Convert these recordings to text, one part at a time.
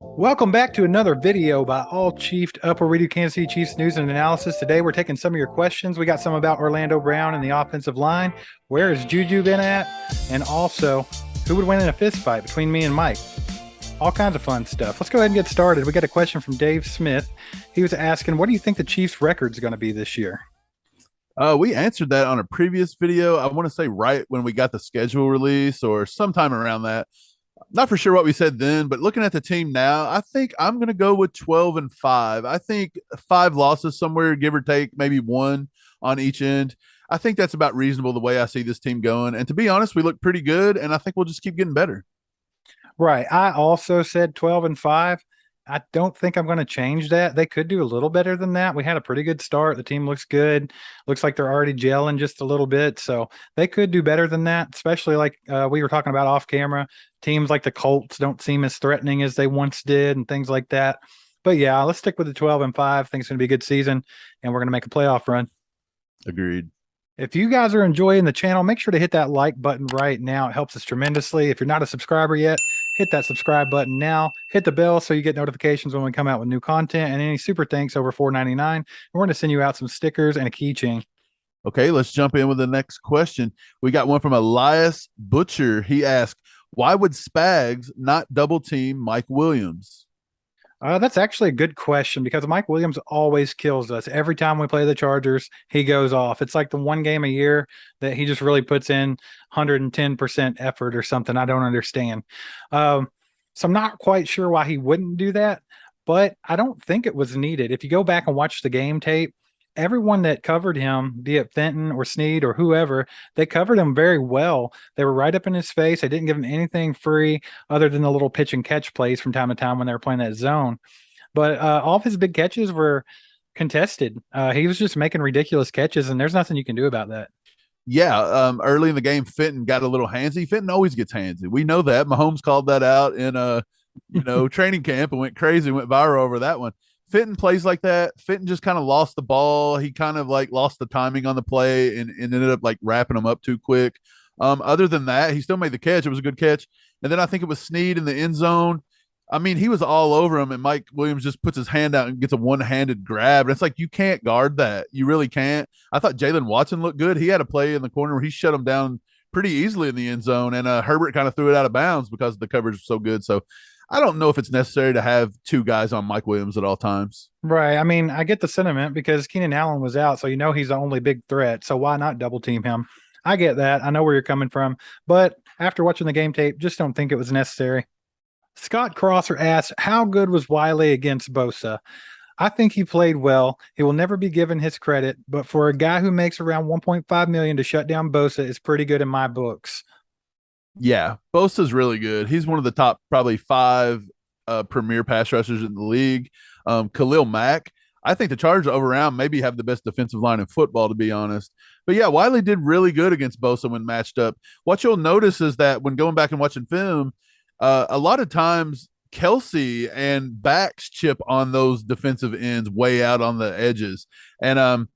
Welcome back to another video by All Chiefed Up, where we do Kansas City Chiefs news and analysis. Today we're taking some of your questions. We got some about Orlando Brown and the offensive line. Where has Juju been at? And also, who would win in a fist fight between me and Mike? All kinds of fun stuff. Let's go ahead and get started. We got a question from Dave Smith. He was asking, what do you think the Chiefs' record is going to be this year? We answered that on a previous video. I want to say right when we got the schedule release or sometime around that. Not for sure what we said then, but looking at the team now, I think I'm going to go with 12-5. I think 5 losses somewhere, give or take, maybe one on each end. I think that's about reasonable the way I see this team going. And to be honest, we look pretty good, and I think we'll just keep getting better. Right. I also said 12-5. I don't think I'm going to change that. They could do a little better than that. We had a pretty good start. The team looks good. Looks like they're already gelling just a little bit. So they could do better than that, especially like we were talking about off camera. Teams like the Colts don't seem as threatening as they once did and things like that. But yeah, let's stick with the 12-5. I think it's going to be a good season, and we're going to make a playoff run. Agreed. If you guys are enjoying the channel, make sure to hit that like button right now. It helps us tremendously. If you're not a subscriber yet, hit that subscribe button now. Hit the bell so you get notifications when we come out with new content, and any super thanks over $4.99. We're going to send you out some stickers and a keychain. Okay, let's jump in with the next question. We got one from Elias Butcher. He asked, why would Spags not double team Mike Williams? That's actually a good question because Mike Williams always kills us. Every time we play the Chargers, he goes off. It's like the one game a year that he just really puts in 110% effort or something. I don't understand. So I'm not quite sure why he wouldn't do that, but I don't think it was needed. If you go back and watch the game tape, everyone that covered him, be it Fenton or Snead or whoever, they covered him very well. They were right up in his face. They didn't give him anything free other than the little pitch and catch plays from time to time when they were playing that zone. But all of his big catches were contested. He was just making ridiculous catches, and there's nothing you can do about that. Yeah, early in the game, Fenton got a little handsy. Fenton always gets handsy. We know that. Mahomes called that out in training camp and went crazy, went viral over that one. Fenton plays like that. Fenton just kind of lost the ball. He kind of like lost the timing on the play and ended up like wrapping him up too quick. Other than that, he still made the catch. It was a good catch. And then I think it was Snead in the end zone. I mean, he was all over him, and Mike Williams just puts his hand out and gets a one-handed grab. And it's like, you can't guard that. You really can't. I thought Jalen Watson looked good. He had a play in the corner where he shut him down pretty easily in the end zone, and Herbert kind of threw it out of bounds because the coverage was so good. So I don't know if it's necessary to have 2 guys on Mike Williams at all times. Right. I mean, I get the sentiment because Keenan Allen was out, so you know he's the only big threat. So why not double team him? I get that. I know where you're coming from, but after watching the game tape, just don't think it was necessary. Scott Crosser asked, how good was Wiley against Bosa? I think he played well. He will never be given his credit, but for a guy who makes around 1.5 million to shut down Bosa is pretty good in my books. Yeah, Bosa's really good. He's one of the top probably 5 premier pass rushers in the league. Khalil Mack. I think the Chargers overall maybe have the best defensive line in football, to be honest. But yeah, Wiley did really good against Bosa when matched up. What you'll notice is that when going back and watching film, a lot of times Kelsey and backs chip on those defensive ends way out on the edges. And,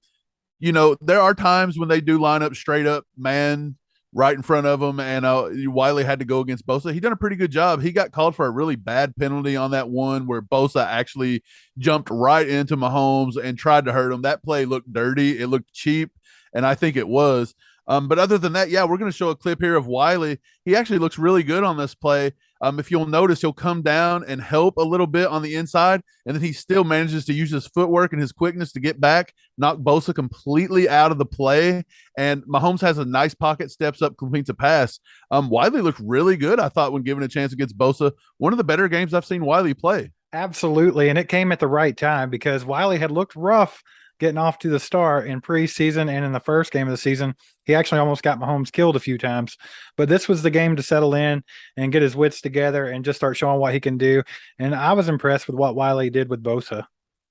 there are times when they do line up straight up man right in front of him, and Wiley had to go against Bosa. He done a pretty good job. He got called for a really bad penalty on that one where Bosa actually jumped right into Mahomes and tried to hurt him. That play looked dirty. It looked cheap, and I think it was. But other than that, yeah, we're going to show a clip here of Wiley. He actually looks really good on this play. If you'll notice, he'll come down and help a little bit on the inside, and then he still manages to use his footwork and his quickness to get back, knock Bosa completely out of the play, and Mahomes has a nice pocket, steps up, completes a pass. Wiley looked really good, I thought, when given a chance against Bosa. One of the better games I've seen Wiley play. Absolutely. And it came at the right time because Wiley had looked rough getting off to the start in preseason and in the first game of the season. He actually almost got Mahomes killed a few times. But this was the game to settle in and get his wits together and just start showing what he can do. And I was impressed with what Wiley did with Bosa.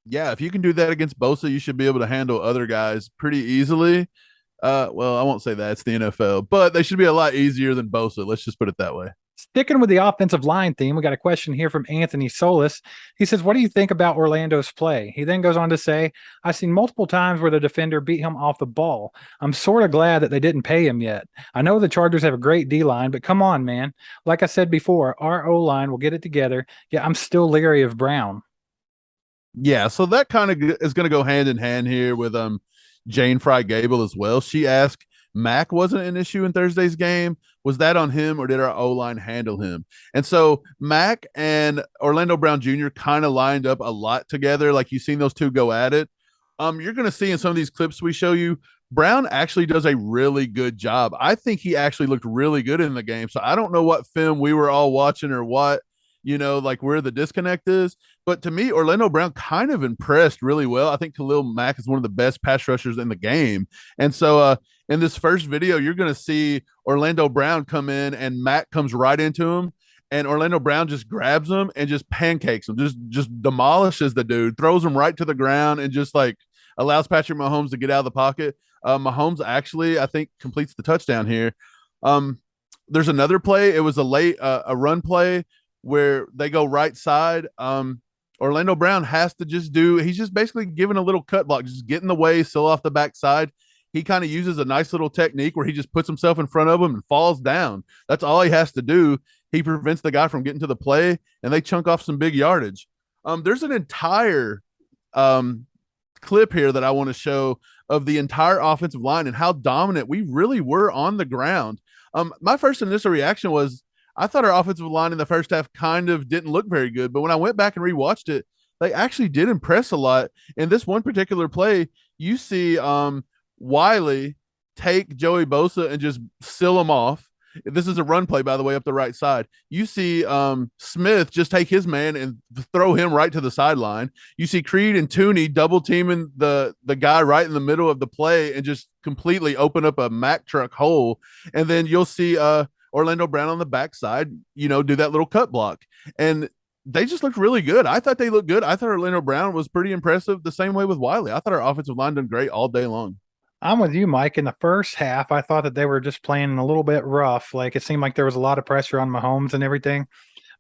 Yeah, if you can do that against Bosa, you should be able to handle other guys pretty easily. Well, I won't say that. It's the NFL, but they should be a lot easier than Bosa. Let's just put it that way. Sticking with the offensive line theme, we got a question here from Anthony Solis. He says, what do you think about Orlando's play? He then goes on to say, I've seen multiple times where the defender beat him off the ball. I'm sort of glad that they didn't pay him yet. I know the Chargers have a great D line, but come on, man. Like I said before, our O line will get it together. Yeah, I'm still leery of Brown. Yeah, so that kind of is going to go hand in hand here with Jane Fry Gable as well. She asked, Mack wasn't an issue in Thursday's game. Was that on him, or did our O line handle him? And so Mack and Orlando Brown Jr. kind of lined up a lot together. Like, you've seen those two go at it. You're going to see in some of these clips we show you, Brown actually does a really good job. I think he actually looked really good in the game. So I don't know what film we were all watching or what, like where the disconnect is. But to me, Orlando Brown kind of impressed really well. I think Khalil Mack is one of the best pass rushers in the game. And so in this first video, you're going to see Orlando Brown come in and Mack comes right into him. And Orlando Brown just grabs him and just pancakes him, just demolishes the dude, throws him right to the ground, and just like allows Patrick Mahomes to get out of the pocket. Mahomes actually, I think, completes the touchdown here. There's another play. It was a run play where they go right side. Orlando Brown has to he's just basically giving a little cut block, just get in the way, still off the backside. He kind of uses a nice little technique where he just puts himself in front of him and falls down. That's all he has to do. He prevents the guy from getting to the play, and they chunk off some big yardage. There's an entire clip here that I want to show of the entire offensive line and how dominant we really were on the ground. My first initial reaction was, I thought our offensive line in the first half kind of didn't look very good, but when I went back and rewatched it, they actually did impress a lot. In this one particular play, you see Wiley take Joey Bosa and just seal him off. This is a run play, by the way, up the right side. You see Smith just take his man and throw him right to the sideline. You see Creed and Tooney double teaming the guy right in the middle of the play and just completely open up a Mack truck hole. And then you'll see Orlando Brown on the backside, do that little cut block. And they just looked really good. I thought they looked good. I thought Orlando Brown was pretty impressive, the same way with Wiley. I thought our offensive line done great all day long. I'm with you, Mike. In the first half, I thought that they were just playing a little bit rough. Like, it seemed like there was a lot of pressure on Mahomes and everything.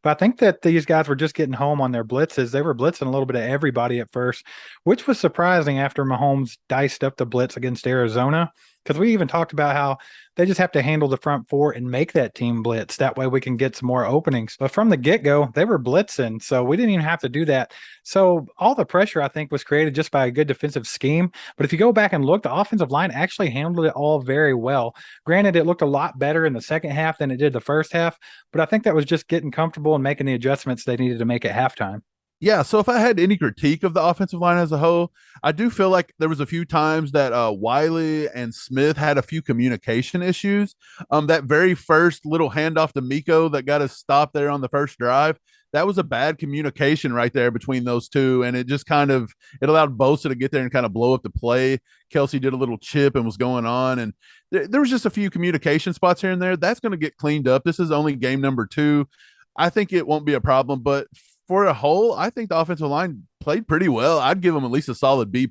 But I think that these guys were just getting home on their blitzes. They were blitzing a little bit of everybody at first, which was surprising after Mahomes diced up the blitz against Arizona. Because we even talked about how they just have to handle the front four and make that team blitz. That way we can get some more openings. But from the get-go, they were blitzing, so we didn't even have to do that. So all the pressure, I think, was created just by a good defensive scheme. But if you go back and look, the offensive line actually handled it all very well. Granted, it looked a lot better in the second half than it did the first half, but I think that was just getting comfortable and making the adjustments they needed to make at halftime. Yeah, so if I had any critique of the offensive line as a whole, I do feel like there was a few times that Wiley and Smith had a few communication issues. That very first little handoff to Miko that got us stopped there on the first drive, that was a bad communication right there between those two, and it just it allowed Bosa to get there and kind of blow up the play. Kelsey did a little chip and was going on, and there was just a few communication spots here and there. That's going to get cleaned up. This is only game number 2. I think it won't be a problem, but for a whole, I think the offensive line played pretty well. I'd give them at least a solid B+,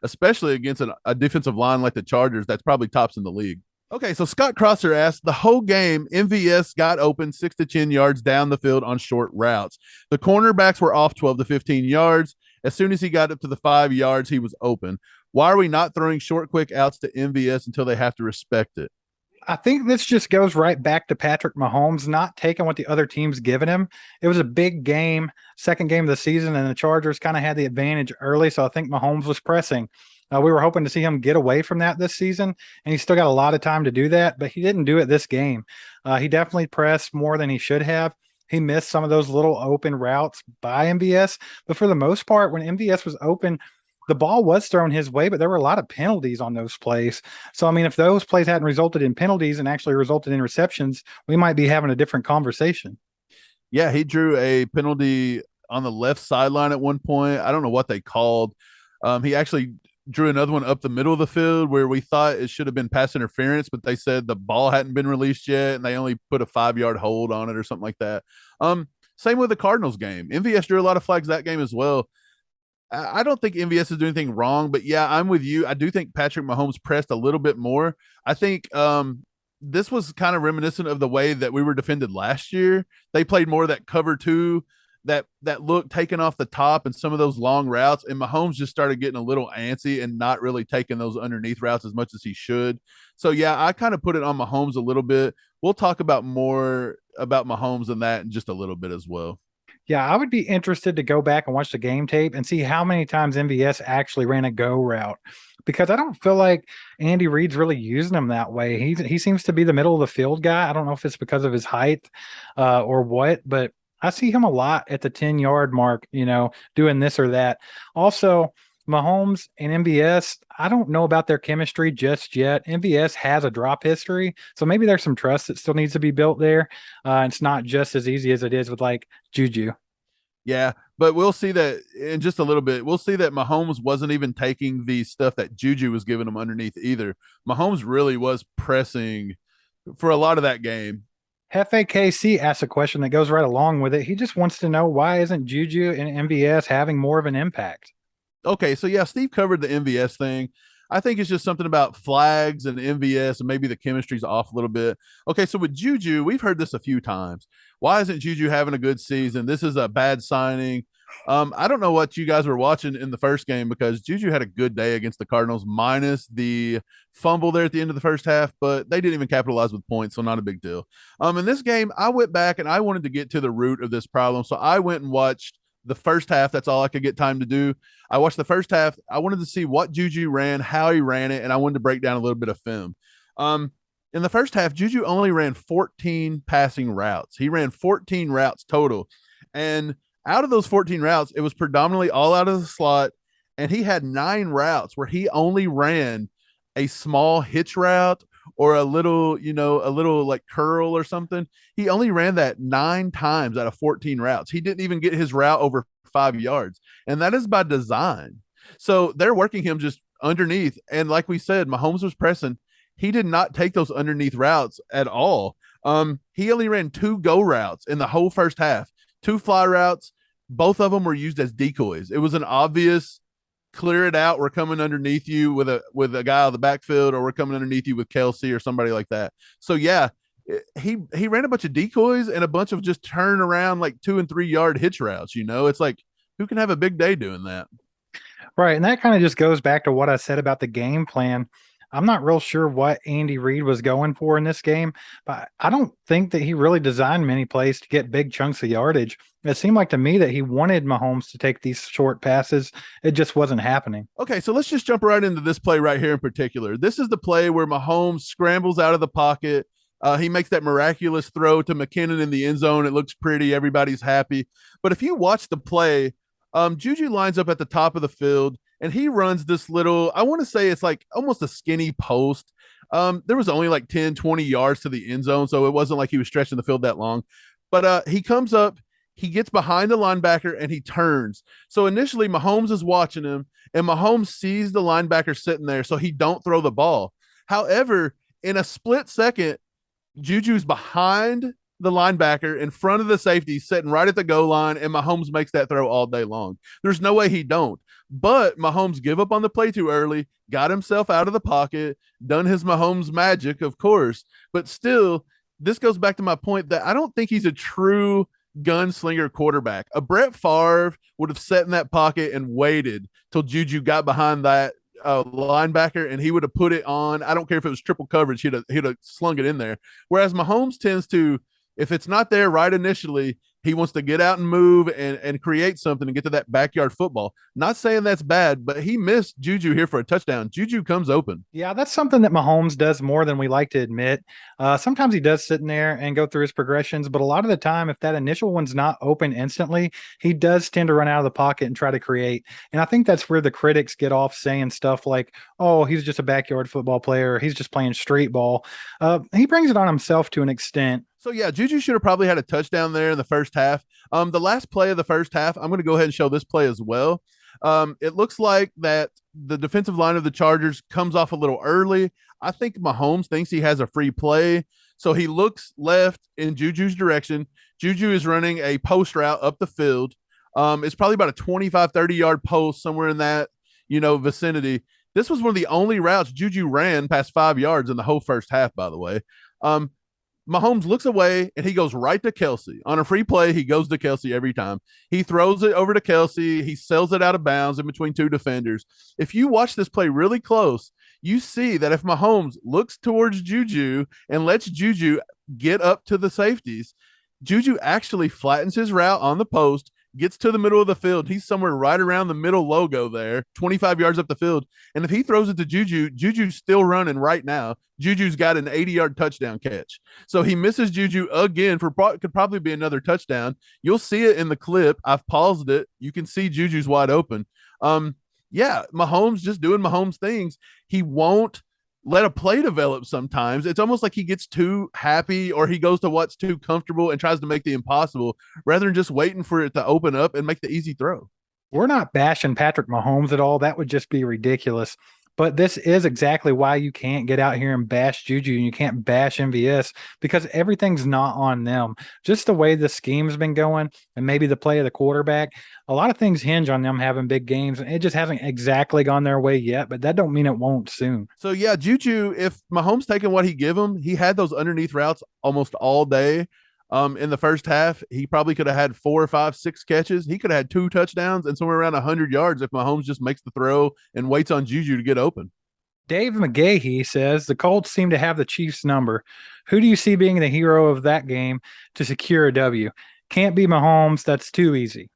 especially against a defensive line like the Chargers that's probably tops in the league. Okay, so Scott Crosser asked, the whole game, MVS got open 6 to 10 yards down the field on short routes. The cornerbacks were off 12 to 15 yards. As soon as he got up to the 5 yards, he was open. Why are we not throwing short, quick outs to MVS until they have to respect it? I think this just goes right back to Patrick Mahomes not taking what the other team's given him. It was a big game, second game of the season, and the Chargers kind of had the advantage early, so I think Mahomes was pressing. We were hoping to see him get away from that this season, and he's still got a lot of time to do that, but he didn't do it this game. He definitely pressed more than he should have. He missed some of those little open routes by MVS, but for the most part, when MVS was open, the ball was thrown his way, but there were a lot of penalties on those plays. So, I mean, if those plays hadn't resulted in penalties and actually resulted in receptions, we might be having a different conversation. Yeah, he drew a penalty on the left sideline at one point. I don't know what they called. He actually drew another one up the middle of the field where we thought it should have been pass interference, but they said the ball hadn't been released yet, and they only put a 5-yard hold on it or something like that. Same with the Cardinals game. MVS drew a lot of flags that game as well. I don't think MVS is doing anything wrong, but yeah, I'm with you. I do think Patrick Mahomes pressed a little bit more. I think this was kind of reminiscent of the way that we were defended last year. They played more of that cover two, that look taken off the top and some of those long routes. And Mahomes just started getting a little antsy and not really taking those underneath routes as much as he should. So yeah, I kind of put it on Mahomes a little bit. We'll talk about more about Mahomes and that in just a little bit as well. Yeah, I would be interested to go back and watch the game tape and see how many times MVS actually ran a go route because I don't feel like Andy Reid's really using him that way. He seems to be the middle of the field guy. I don't know if it's because of his height or what, but I see him a lot at the 10-yard mark, doing this or that. Also, Mahomes and MVS, I don't know about their chemistry just yet. MVS has a drop history, so maybe there's some trust that still needs to be built there. It's not just as easy as it is with like Juju. Yeah, but we'll see that in just a little bit. We'll see that Mahomes wasn't even taking the stuff that Juju was giving him underneath either. Mahomes really was pressing for a lot of that game. FAKC asks a question that goes right along with it. He just wants to know why isn't Juju and MVS having more of an impact? Okay, so yeah, Steve covered the MVS thing. I think it's just something about flags and MVS, and maybe the chemistry's off a little bit. Okay, so with Juju, we've heard this a few times. Why isn't Juju having a good season? This is a bad signing. I don't know what you guys were watching in the first game because Juju had a good day against the Cardinals, minus the fumble there at the end of the first half, but they didn't even capitalize with points, so not a big deal. In this game, I went back and I wanted to get to the root of this problem, so I went and watched the first half. That's all I could get time to do. I watched the first half. I wanted to see what Juju ran, how he ran it, and I wanted to break down a little bit of film. In the first half, Juju only ran 14 passing routes. He ran 14 routes total. And out of those 14 routes, it was predominantly all out of the slot. And he had 9 routes where he only ran a small hitch route or a little, a little like curl or something. He only ran that 9 times out of 14 routes. He didn't even get his route over 5 yards. And that is by design. So they're working him just underneath. And like we said, Mahomes was pressing. He did not take those underneath routes at all. He only ran 2 go routes in the whole first half, 2 fly routes. Both of them were used as decoys. It was an obvious clear it out. We're coming underneath you with a guy out of the backfield, or we're coming underneath you with Kelsey or somebody like that. So yeah, he ran a bunch of decoys and a bunch of just turn around like 2 and 3 yard hitch routes. It's like, who can have a big day doing that? Right. And that kind of just goes back to what I said about the game plan. I'm not real sure what Andy Reid was going for in this game, but I don't think that he really designed many plays to get big chunks of yardage. It seemed like to me that he wanted Mahomes to take these short passes. It just wasn't happening. Okay, so let's just jump right into this play right here in particular. This is the play where Mahomes scrambles out of the pocket. He makes that miraculous throw to McKinnon in the end zone. It looks pretty. Everybody's happy. But if you watch the play, Juju lines up at the top of the field, and he runs this little, I want to say it's like almost a skinny post. There was only like 10, 20 yards to the end zone, so it wasn't like he was stretching the field that long. But he comes up, he gets behind the linebacker, and he turns. So initially, Mahomes is watching him, and Mahomes sees the linebacker sitting there, so he don't throw the ball. However, in a split second, Juju's behind the linebacker in front of the safety, sitting right at the goal line, and Mahomes makes that throw all day long. There's no way he don't. But Mahomes give up on the play too early, got himself out of the pocket, done his Mahomes magic, of course. But still, this goes back to my point that I don't think he's a true gunslinger quarterback. A Brett Favre would have sat in that pocket and waited till Juju got behind that linebacker, and he would have put it on. I don't care if it was triple coverage, he'd have slung it in there. Whereas Mahomes tends to, if it's not there right initially, he wants to get out and move and create something and get to that backyard football. Not saying that's bad, but he missed Juju here for a touchdown. Juju comes open. Yeah, that's something that Mahomes does more than we like to admit. Sometimes he does sit in there and go through his progressions, but a lot of the time, if that initial one's not open instantly, he does tend to run out of the pocket and try to create. And I think that's where the critics get off saying stuff like, oh, he's just a backyard football player. He's just playing street ball. He brings it on himself to an extent. So yeah, Juju should have probably had a touchdown there in the first half. The last play of the first half, I'm going to go ahead and show this play as well. It looks like that the defensive line of the Chargers comes off a little early. I think Mahomes thinks he has a free play, so he looks left in Juju's direction. Juju is running a post route up the field. It's probably about a 25, 30-yard post, somewhere in that, vicinity. This was one of the only routes Juju ran past 5 yards in the whole first half, by the way. Mahomes looks away and he goes right to Kelsey. On a free play, he goes to Kelsey every time. He throws it over to Kelsey. He sails it out of bounds in between two defenders. If you watch this play really close, you see that if Mahomes looks towards Juju and lets Juju get up to the safeties, Juju actually flattens his route on the post, gets to the middle of the field. He's somewhere right around the middle logo there, 25 yards up the field. And if he throws it to Juju, Juju's still running right now. Juju's got an 80-yard touchdown catch. So he misses Juju again for could probably be another touchdown. You'll see it in the clip. I've paused it. You can see Juju's wide open. Yeah, Mahomes just doing Mahomes things. He won't let a play develop sometimes. It's almost like he gets too happy or he goes to what's too comfortable and tries to make the impossible rather than just waiting for it to open up and make the easy throw. We're not bashing Patrick Mahomes at all. That would just be ridiculous. But this is exactly why you can't get out here and bash Juju and you can't bash MVS because everything's not on them. Just the way the scheme's been going and maybe the play of the quarterback, a lot of things hinge on them having big games, and it just hasn't exactly gone their way yet, but that don't mean it won't soon. So yeah, Juju, if Mahomes taking what he give him, he had those underneath routes almost all day. In the first half, he probably could have had 4 or 5, 6 catches. He could have had 2 touchdowns and somewhere around 100 yards if Mahomes just makes the throw and waits on Juju to get open. Dave McGahee says the Colts seem to have the Chiefs' number. Who do you see being the hero of that game to secure a W? Can't be Mahomes. That's too easy.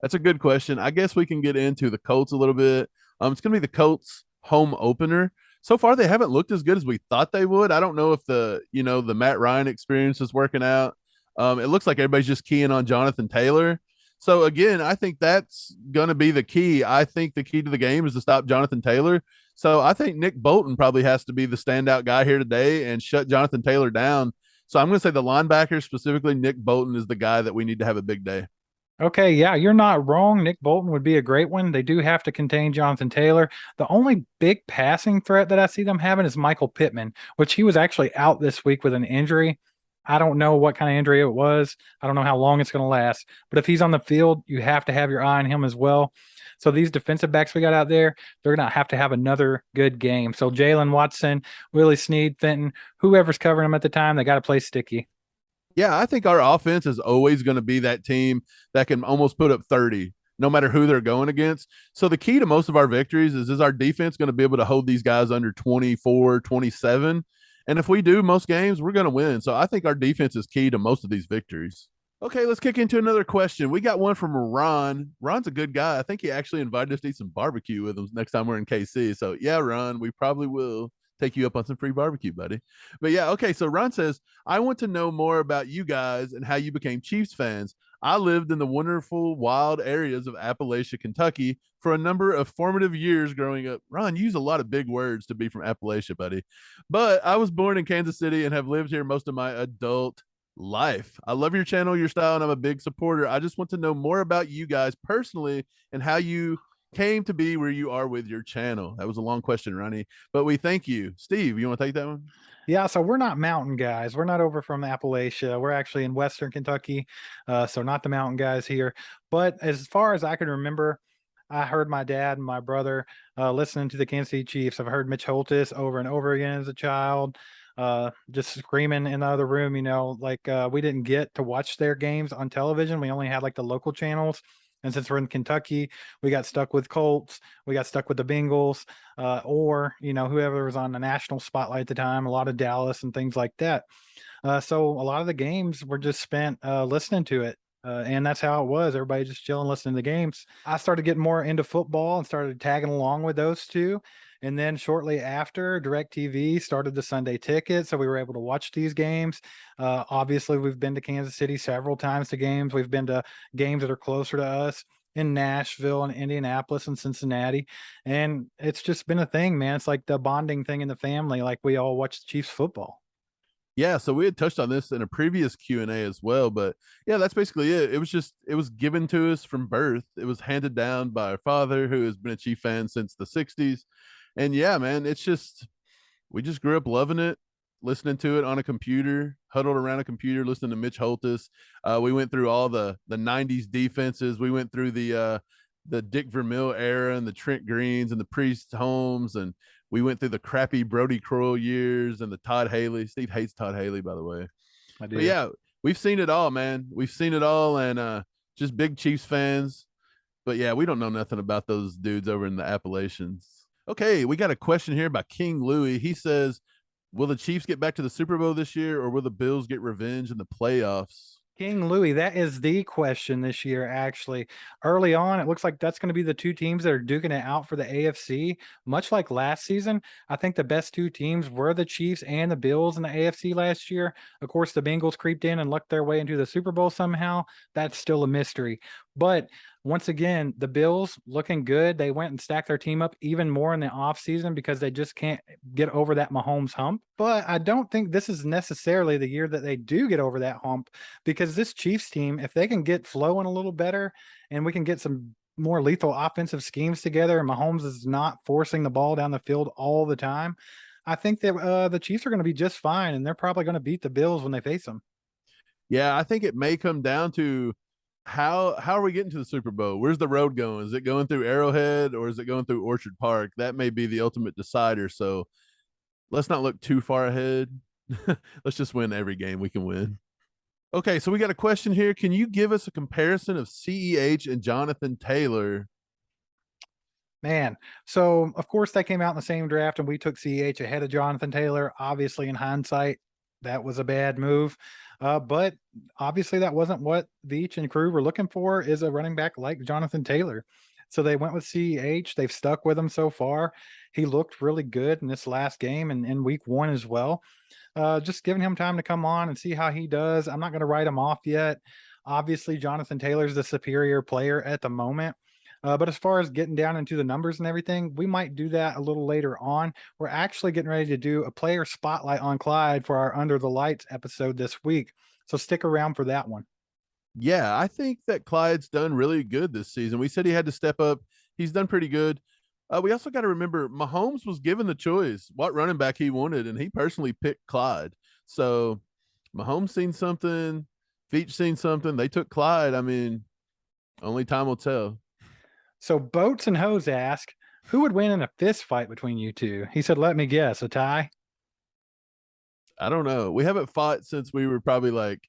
That's a good question. I guess we can get into the Colts a little bit. It's going to be the Colts home opener. So far, they haven't looked as good as we thought they would. I don't know if the Matt Ryan experience is working out. It looks like everybody's just keying on Johnathan Taylor. So again, I think that's going to be the key. I think the key to the game is to stop Johnathan Taylor. So I think Nick Bolton probably has to be the standout guy here today and shut Johnathan Taylor down. So I'm going to say the linebacker, specifically Nick Bolton, is the guy that we need to have a big day. Okay, yeah, you're not wrong. Nick Bolton would be a great one. They do have to contain Jonathan Taylor. The only big passing threat that I see them having is Michael Pittman, which he was actually out this week with an injury. I don't know what kind of injury it was. I don't know how long it's going to last. But if he's on the field, you have to have your eye on him as well. So these defensive backs we got out there, they're going to have another good game. So Jalen Watson, Willie Snead, Fenton, whoever's covering them at the time, they got to play sticky. Yeah, I think our offense is always going to be that team that can almost put up 30 no matter who they're going against. So the key to most of our victories is our defense going to be able to hold these guys under 24, 27? And if we do most games, we're going to win. So I think our defense is key to most of these victories. Okay, let's kick into another question. We got one from Ron. Ron's a good guy. I think he actually invited us to eat some barbecue with him next time we're in KC. So yeah, Ron, we probably will take you up on some free barbecue, buddy. But yeah, okay. So Ron says, I want to know more about you guys and how you became Chiefs fans. I lived in the wonderful, wild areas of Appalachia, Kentucky for a number of formative years growing up. Ron, you use a lot of big words to be from Appalachia, buddy. But I was born in Kansas City and have lived here most of my adult life. I love your channel, your style, and I'm a big supporter. I just want to know more about you guys personally and how you came to be where you are with your channel. That was a long question, Ronnie, but we thank you. Steve, you want to take that one? Yeah, so we're not mountain guys. We're not over from Appalachia. We're actually in Western Kentucky, so not the mountain guys here. But as far as I can remember, I heard my dad and my brother listening to the Kansas City Chiefs. I've heard Mitch Holtis over and over again as a child, just screaming in the other room. We didn't get to watch their games on television. We only had like the local channels. And since we're in Kentucky, we got stuck with Colts, we got stuck with the Bengals, or whoever was on the national spotlight at the time, a lot of Dallas and things like that. So a lot of the games were just spent listening to it. And that's how it was. Everybody just chilling, listening to the games. I started getting more into football and started tagging along with those two. And then shortly after, DirecTV started the Sunday Ticket, so we were able to watch these games. Obviously, we've been to Kansas City several times to games. We've been to games that are closer to us in Nashville and Indianapolis and Cincinnati. And it's just been a thing, man. It's like the bonding thing in the family. Like we all watch Chiefs football. Yeah, so we had touched on this in a previous Q&A as well, but yeah, that's basically it. It was given to us from birth. It was handed down by our father, who has been a Chief fan since the 60s. And yeah, man, we just grew up loving it, listening to it on a computer, huddled around a computer, listening to Mitch Holtis. We went through all the 90s defenses. We went through the the Dick Vermeil era and the Trent Greens and the Priest Holmes, and we went through the crappy Brody Croyle years and the Todd Haley. Steve hates Todd Haley, by the way. I do. But yeah, we've seen it all, man. We've seen it all, and just big Chiefs fans. But yeah, we don't know nothing about those dudes over in the Appalachians. Okay, we got a question here by King Louie. He says, will the Chiefs get back to the Super Bowl this year, or will the Bills get revenge in the playoffs? King Louis, that is the question this year, actually. Early on, it looks like that's going to be the two teams that are duking it out for the AFC. Much like last season, I think the best two teams were the Chiefs and the Bills in the AFC last year. Of course, the Bengals creeped in and lucked their way into the Super Bowl somehow. That's still a mystery. But once again, the Bills looking good. They went and stacked their team up even more in the offseason because they just can't get over that Mahomes hump. But I don't think this is necessarily the year that they do get over that hump, because this Chiefs team, if they can get flowing a little better and we can get some more lethal offensive schemes together and Mahomes is not forcing the ball down the field all the time, I think that the Chiefs are going to be just fine, and they're probably going to beat the Bills when they face them. Yeah, I think it may come down to how are we getting to the Super Bowl? Where's the road going? Is it going through Arrowhead or is it going through Orchard Park? That may be the ultimate decider. So let's not look too far ahead. Let's just win every game we can win. Okay, so we got a question here. Can you give us a comparison of CEH and Johnathan Taylor? Man, so of course they came out in the same draft and we took CEH ahead of Johnathan Taylor. Obviously, in hindsight, that was a bad move. But obviously that wasn't what Veach and crew were looking for, is a running back like Johnathan Taylor. So they went with CEH. They've stuck with him so far. He looked really good in this last game and in week 1 as well. Just giving him time to come on and see how he does. I'm not going to write him off yet. Obviously, Johnathan Taylor's the superior player at the moment. But as far as getting down into the numbers and everything, we might do that a little later on. We're actually getting ready to do a player spotlight on Clyde for our Under the Lights episode this week. So stick around for that one. Yeah, I think that Clyde's done really good this season. We said he had to step up. He's done pretty good. We also got to remember Mahomes was given the choice what running back he wanted, and he personally picked Clyde. So Mahomes seen something, Veach seen something. They took Clyde. I mean, only time will tell. So Boats and Hose ask, who would win in a fist fight between you two? He said, let me guess, a tie? I don't know. We haven't fought since we were probably like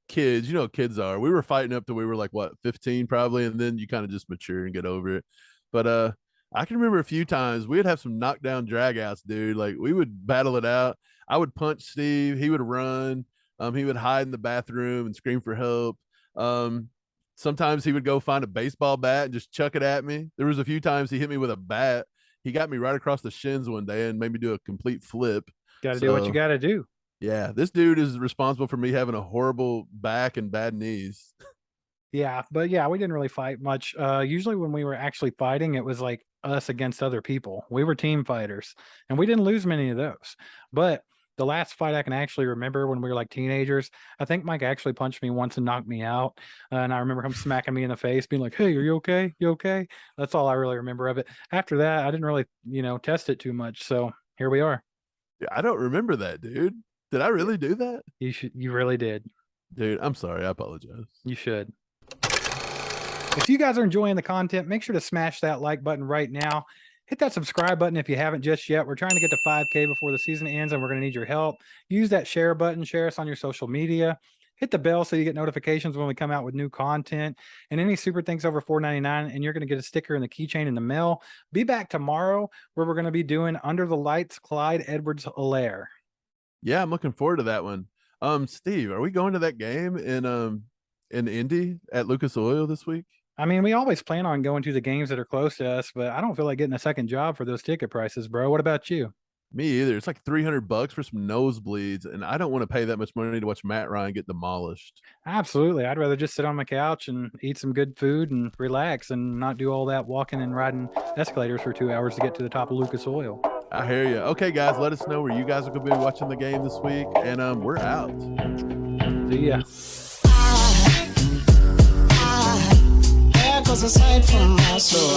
kids. You know what kids are. We were fighting up till we were like, what, 15 probably, and then you kind of just mature and get over it. But I can remember a few times we would have some knockdown dragouts, dude. Like we would battle it out. I would punch Steve. He would run. He would hide in the bathroom and scream for help. Sometimes he would go find a baseball bat and just chuck it at me. There was a few times he hit me with a bat. He got me right across the shins one day and made me do a complete flip. Got to do what you got to do. Yeah, this dude is responsible for me having a horrible back and bad knees. Yeah, but yeah, we didn't really fight much. Usually when we were actually fighting, it was like us against other people. We were team fighters, and we didn't lose many of those. But the last fight I can actually remember when we were like teenagers, I think Mike actually punched me once and knocked me out. And I remember him smacking me in the face, being like, hey, are you okay? You okay? That's all I really remember of it. After that, I didn't really, test it too much. So here we are. Yeah, I don't remember that, dude. Did I really do that? You really did. Dude, I'm sorry. I apologize. You should. If you guys are enjoying the content, make sure to smash that like button right now. Hit that subscribe button if you haven't just yet. We're trying to get to 5K before the season ends, and we're going to need your help. Use that share button. Share us on your social media. Hit the bell so you get notifications when we come out with new content. And any super thanks over $4.99, and you're going to get a sticker in the keychain in the mail. Be back tomorrow where we're going to be doing Under the Lights, Clyde Edwards-Helaire. Yeah, I'm looking forward to that one. Steve, are we going to that game in Indy at Lucas Oil this week? I mean, we always plan on going to the games that are close to us, but I don't feel like getting a second job for those ticket prices, bro. What about you? Me either. It's like $300 for some nosebleeds, and I don't want to pay that much money to watch Matt Ryan get demolished. Absolutely. I'd rather just sit on my couch and eat some good food and relax and not do all that walking and riding escalators for 2 hours to get to the top of Lucas Oil. I hear you. Okay, guys, let us know where you guys are going to be watching the game this week, and we're out. See ya. Cause aside from my soul,